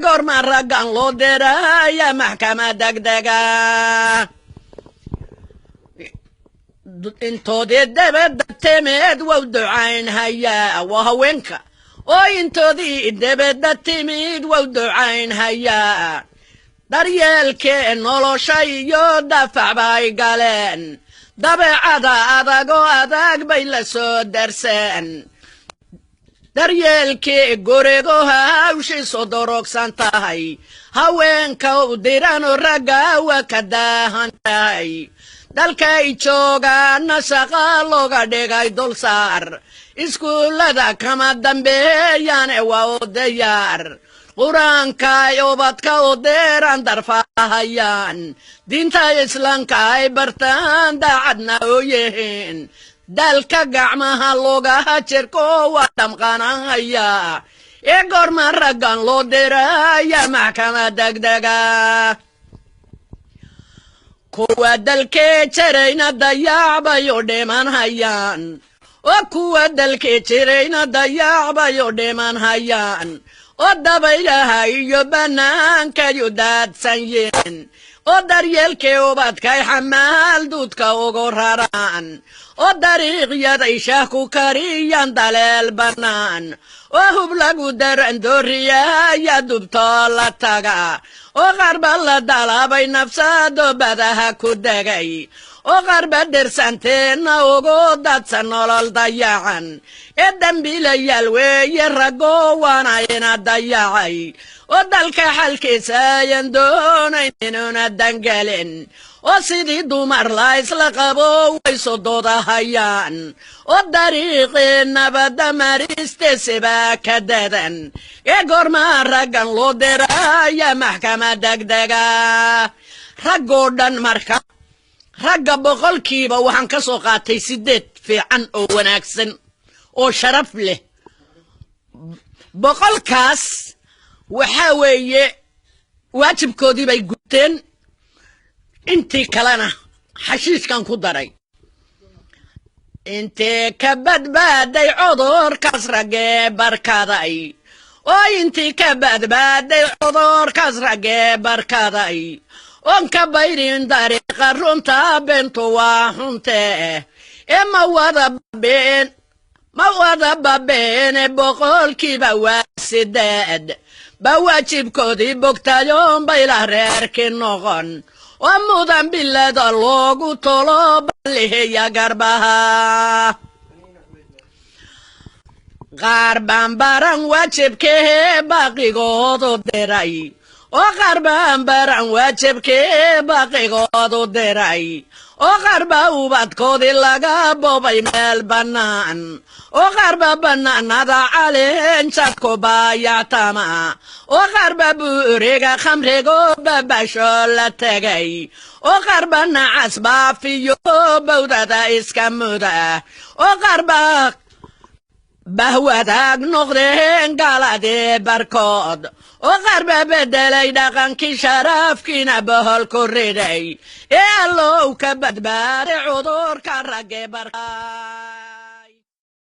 goorma raggan loo diraya maxkamad degdega intoodii debedda timid wow ducayn hayaa waa haweenka oo intoodii debedda timid wow ducayn hayaa daryeelkee nolosha iyo dafac bay galeen dabeecada adagoo adag bay la soo darseen daryeelkii gurigu hawshiisu durugsan tahay haweenka u diran ragga waa ka daahan tahay dalkay joogaana shaqa looga dhigay dulsaar iskuullada kama dambeeyaane waa u diyaar qur-aanka ay ubadka u diran darfahayaan diinta islaamka ay bartaan daacadna u yihiin dalka gacmaha loogaha jirko waa dhamqanahaya goorma raggan loo diraya maxkamad degdega kuwa dalkee jirayna dayac bay u dhimanhayaan oo kuwa dalkee jirayna dayac bay u dhimanhayaan oo dabaylaha iyo bannaankay u daadsan yihiin oo daryeelkii ubadkay xamaal duudka ugu raraan oo dariiqyaday shaah ku kariyaan daleel bannaan oo hub lagu daran dooriyaya dubtoo la taga oo qarba la dalabay nafsado badaha ku degay oo qarba dhirsanteenna ugu dadsan nolol dayacan dembiilayaal weeye raggo waana ina dayacay oo dalka xalkiisa ayan doonayn inuuna dangelin oo sidii dumar la isla qabo way sododahayaan oo dariiqii nabadda maristeesibaa ka dadan goorma raggan loo diraya maxkamad degdega raggoo dhan marka ragga boqolkiiba waxaan ka soo qaatay 8 fiican oo wanaagsan oo sharaf leh boqolkaas waxaa weeye waajibkoodii bay guteen intii kalena xashiishkan ku daray intee ka badbaaday cudurkaas raggee barkaday oo intii ka badbaaday cudurkaas raggee barkaday oon ka bayrin dariiqa runta beentu waa xuntee ma wada babeene boqolkiiba waa 8 ba waajibkoodii bogtayoon baylah reerkii noqon oo mudan bilada loogu tolo ballihiya garbaha qaar baan baran waajibkee baaqigoodu diray oo qaar baan baran waajibkee baaqigoodu diray oo qaar baa ubadkoodii laga boobay meel bannaan oo qaar baa bannaanada caleenjadku baayactama oo qaar baa buuriga khamrigo babasho la tegay oo qaar baa nacas baafiyo bawdada iska muda oo qaar baa bahwadaag noqdeen gaaladii barkood oo qaar baa beddelay dhaqankii sharafkiina bohol ku riday allow ka badbaaday cudurka raggee barka